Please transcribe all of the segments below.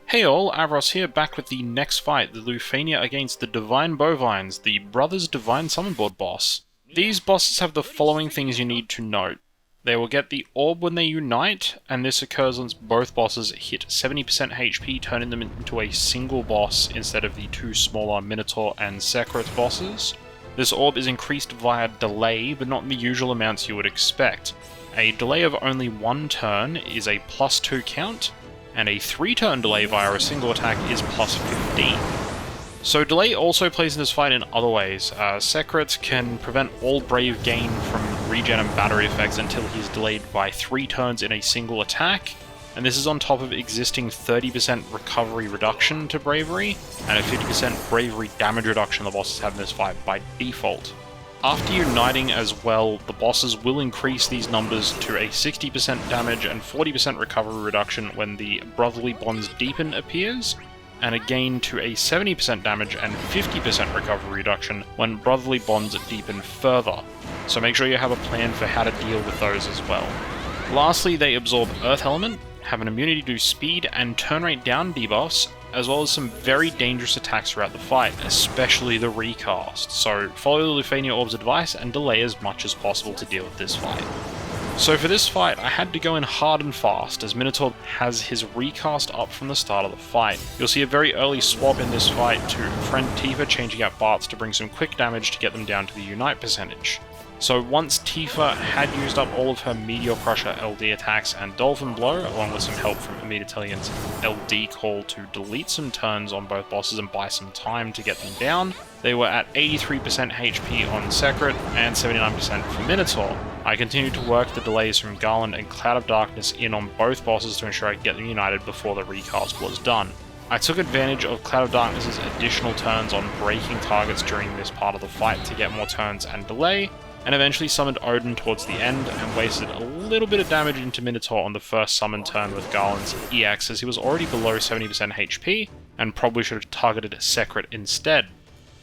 Hey all, Avros here, back with the next fight, the Lufenia against the Divine Bovines, the Brothers Divine Summon Board boss. These bosses have the following things you need to note. They will get the orb when they unite, and this occurs once both bosses hit 70% HP, turning them into a single boss instead of the two smaller Minotaur and Sekhret bosses. This orb is increased via delay, but not in the usual amounts you would expect. A delay of only one turn is a +2 count, and a 3-turn delay via a single attack is +15. So delay also plays in this fight in other ways. Sekhret can prevent all Brave gain from regen and battery effects until he's delayed by 3 turns in a single attack, and this is on top of existing 30% recovery reduction to bravery, and a 50% bravery damage reduction the bosses have in this fight by default. After uniting as well, the bosses will increase these numbers to a 60% damage and 40% recovery reduction when the Brotherly Bonds Deepen appears, and again to a 70% damage and 50% recovery reduction when Brotherly Bonds Deepen further, so make sure you have a plan for how to deal with those as well. Lastly, they absorb Earth Element, have an immunity to speed and turn rate down debuffs, as well as some very dangerous attacks throughout the fight, especially the recast, so follow the Lufenia Orb's advice and delay as much as possible to deal with this fight. So for this fight, I had to go in hard and fast, as Minotaur has his recast up from the start of the fight. You'll see a very early swap in this fight to friend Tifa changing out Bartz to bring some quick damage to get them down to the Unite percentage. So once Tifa had used up all of her Meteor Crusher LD attacks and Dolphin Blow, along with some help from Amidatellion's LD call to delete some turns on both bosses and buy some time to get them down, they were at 83% HP on Sekhret and 79% for Minotaur. I continued to work the delays from Garland and Cloud of Darkness in on both bosses to ensure I could get them united before the recast was done. I took advantage of Cloud of Darkness's additional turns on breaking targets during this part of the fight to get more turns and delay, and eventually summoned Odin towards the end and wasted a little bit of damage into Minotaur on the first summon turn with Garland's EX, as he was already below 70% HP and probably should have targeted Sekhret instead.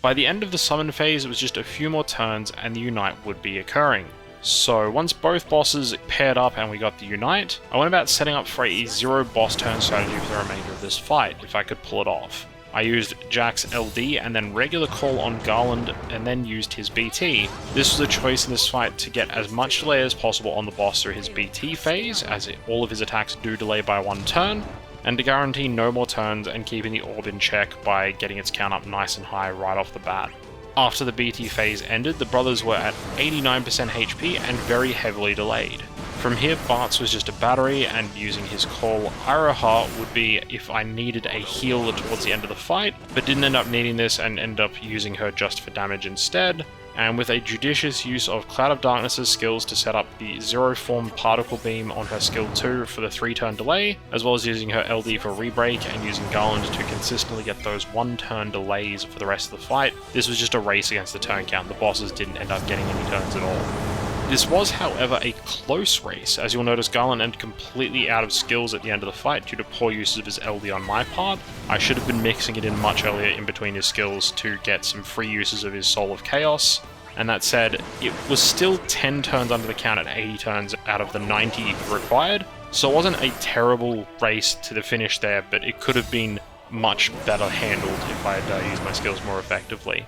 By the end of the summon phase, it was just a few more turns and the Unite would be occurring. So once both bosses paired up and we got the Unite, I went about setting up for a 0 boss turn strategy for the remainder of this fight, if I could pull it off. I used Jack's LD and then regular call on Garland and then used his BT. This was a choice in this fight to get as much delay as possible on the boss through his BT phase, as all of his attacks do delay by 1 turn, and to guarantee no more turns and keeping the orb in check by getting its count up nice and high right off the bat. After the BT phase ended, the brothers were at 89% HP and very heavily delayed. From here, Bartz was just a battery, and using his call, Iroha would be if I needed a heal towards the end of the fight, but didn't end up needing this and ended up using her just for damage instead, and with a judicious use of Cloud of Darkness's skills to set up the Zero Form Particle Beam on her skill 2 for the 3-turn delay, as well as using her LD for rebreak and using Garland to consistently get those 1-turn delays for the rest of the fight. This was just a race against the turn count. The bosses didn't end up getting any turns at all. This was, however, a close race, as you'll notice Garland ended completely out of skills at the end of the fight due to poor usage of his LD on my part. I should have been mixing it in much earlier in between his skills to get some free uses of his Soul of Chaos, and that said, it was still 10 turns under the count at 80 turns out of the 90 required, so it wasn't a terrible race to the finish there, but it could have been much better handled if I had used my skills more effectively.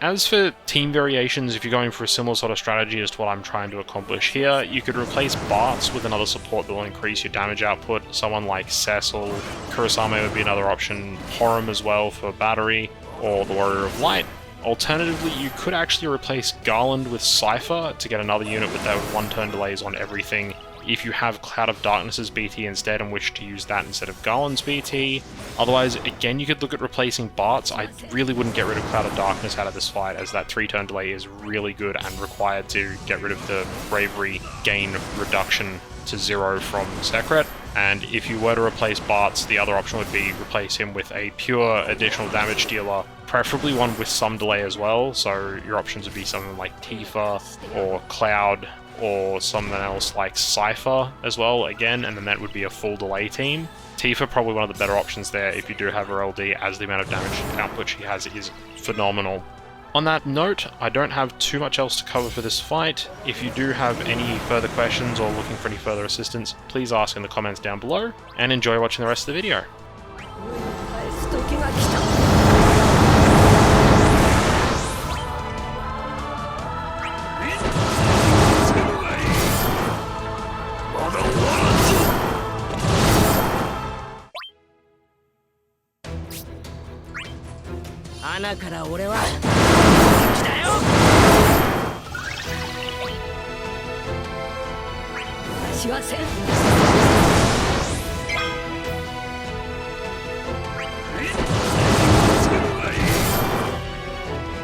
As for team variations, if you're going for a similar sort of strategy as to what I'm trying to accomplish here, you could replace Bartz with another support that will increase your damage output. Someone like Cecil, Kurosame would be another option, Horum as well for battery, or the Warrior of Light. Alternatively, you could actually replace Garland with Cypher to get another unit with those 1-turn delays on everything, if you have Cloud of Darkness's BT instead and wish to use that instead of Garland's BT. Otherwise, again, you could look at replacing Bartz. I really wouldn't get rid of Cloud of Darkness out of this fight, as that 3-turn delay is really good and required to get rid of the bravery gain reduction to 0 from Sekhret. And if you were to replace Bartz, the other option would be replace him with a pure additional damage dealer, preferably one with some delay as well, so your options would be something like Tifa or Cloud, or something else like Cypher as well, again, and then that would be a full delay team. Tifa probably one of the better options there if you do have her LD, as the amount of damage output she has is phenomenal. On that note, I don't have too much else to cover for this fight. If you do have any further questions or looking for any further assistance, please ask in the comments down below, and enjoy watching the rest of the video. 返す時が来た。まだ終わらんぞ。穴から俺は来たよ。私はせん。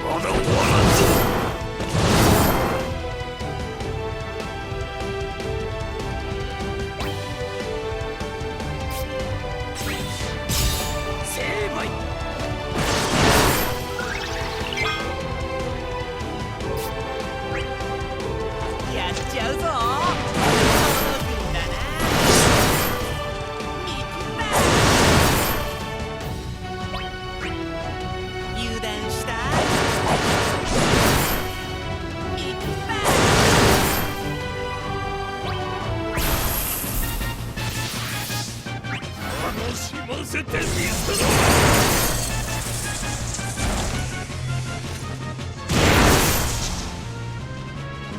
まだ終わらんぞ。成敗。やっちゃうぞ。届くんだな。見くな。油断した。見くな。楽しませてみせろ。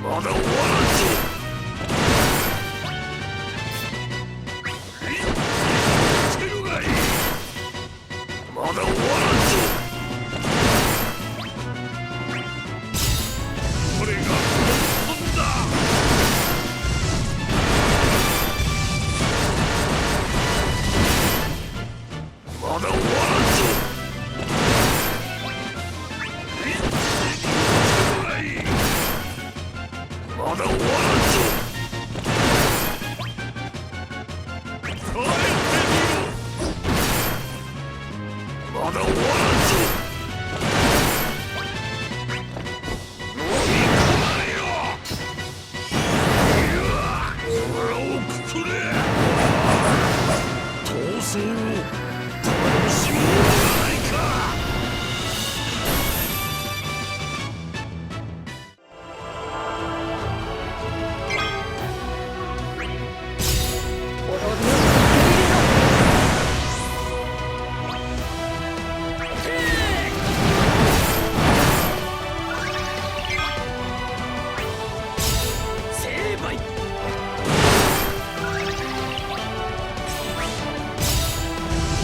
まだ終わらんぞ。つけるがいい。まだ終わらんぞ。これが本当だ。まだ終わらんぞ。まだ終わらんぞ。耐えてみろ。まだ終わらんぞ。飲み込まれよ。腹をくくれ。闘争を楽しもうじゃないか。成敗。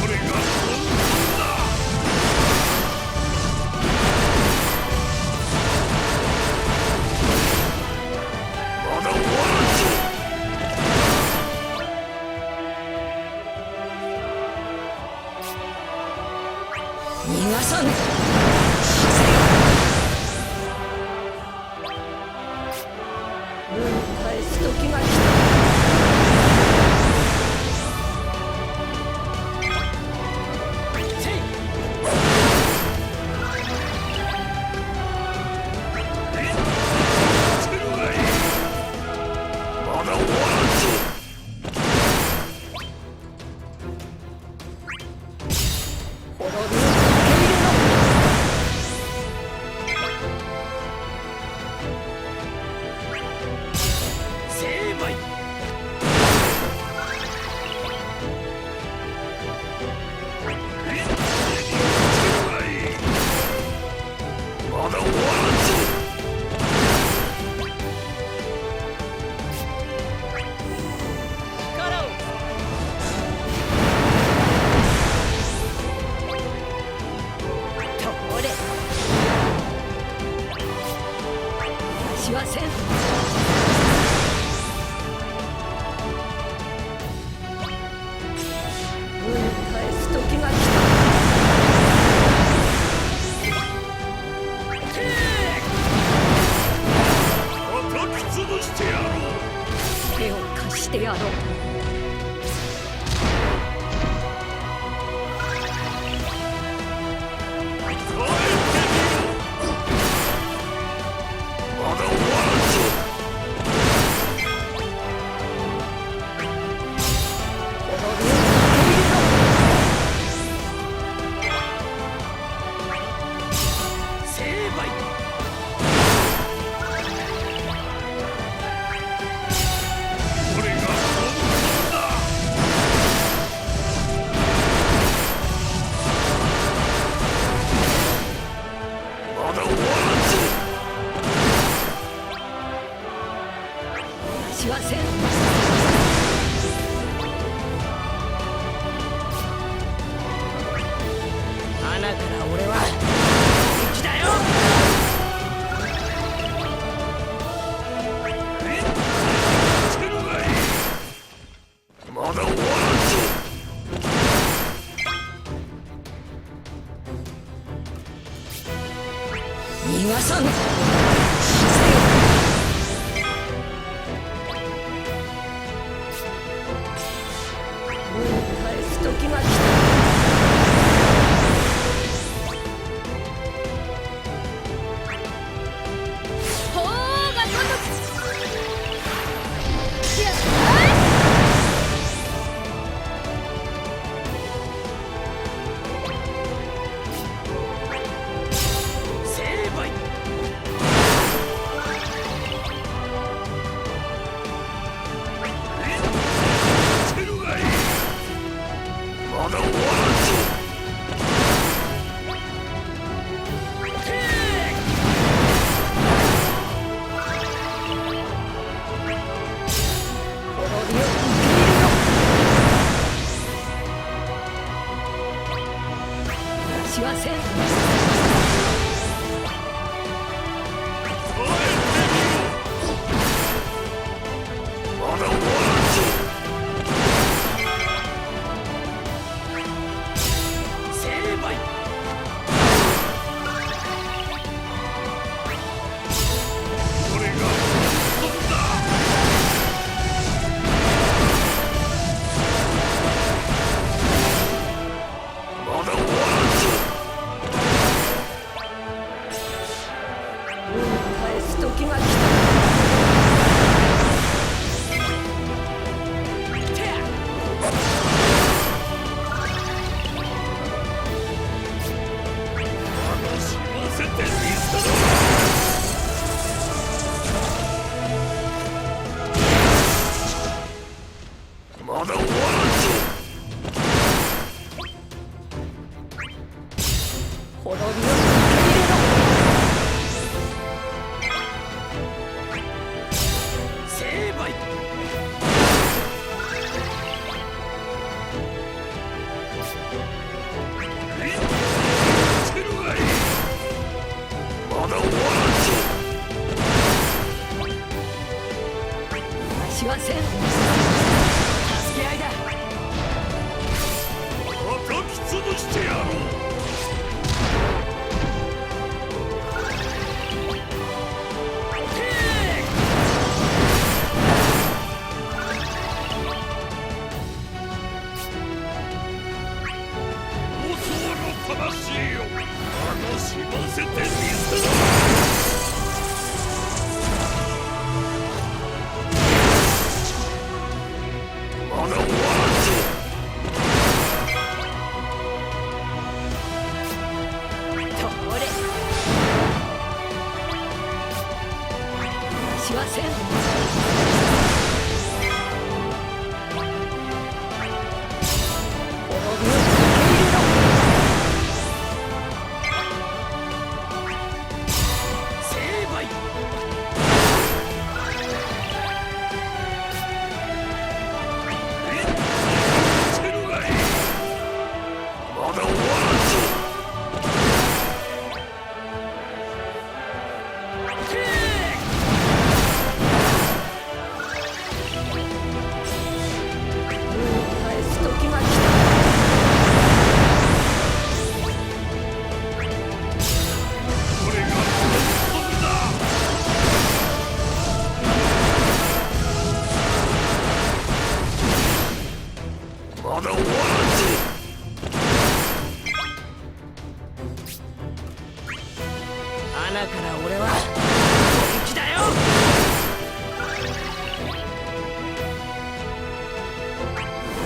これが本当だ。まだ終わらんぞ。逃がさぬ。返す時が来た。せい。つけるがいい。まだ終わらんぞ。滅びを受け入れろ。穴から俺は本気だよ。まだ終わらんぞ。逃がさん。返す時が来た。砲が如く。やっ成敗。してるがいい。まだ終わらんぞ。滅びを受け入れろ。私はせん。まだ終わらんぞ。成敗。これが本当だ。まだ終わらんぞ。返す時が来た。てや。楽しませてみせろ。まだ終わらんぞ。滅びを受け入れろ。成敗。してるがいい。まだ終わらんぞ。私はせん。助け合いだ。叩き潰してやろう。王様の魂を楽しませてみせろ。まだ終わらんぞ。通れ。私はせん。滅びを受け入れろ。成敗。してるがいい。まだ終わらんぞ。返す時が来た。これが本当だ。まだ終わらんぞ。穴から俺は本気だよ。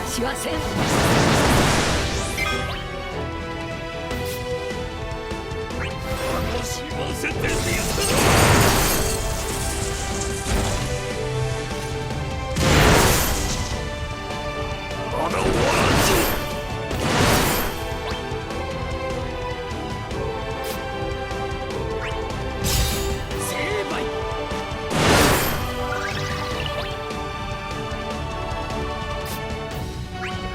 私はせん。楽しませてみせろ。まだ終わらんぞ。成敗。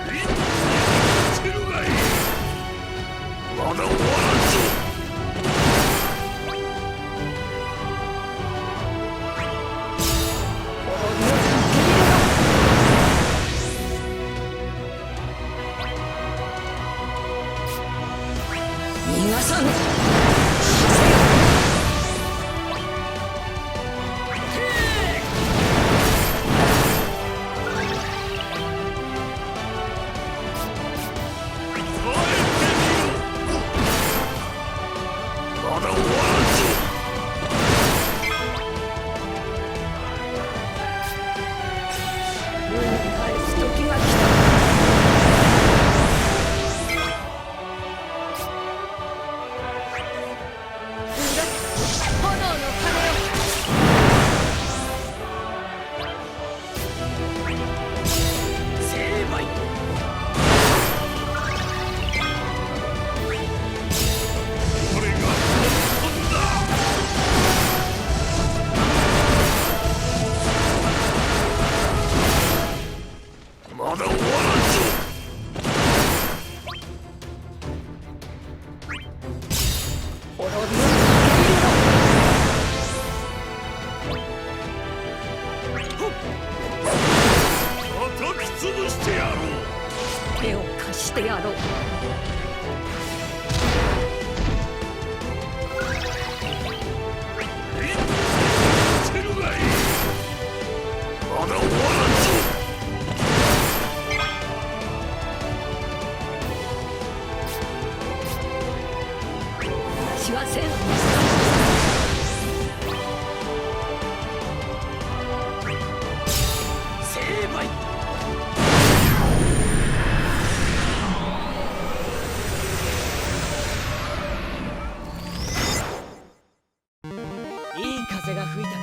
え逃がさぬ。まだ終わらんぞ。返す時が来た。炎の鐘よ。成敗。これが本当だ。まだ終わらんぞ。滅びよ。叩き潰してやろう。手を貸してやろう。つけるがいい。まだ終わらんぞ。私はせん。成敗。いい風が吹いたな。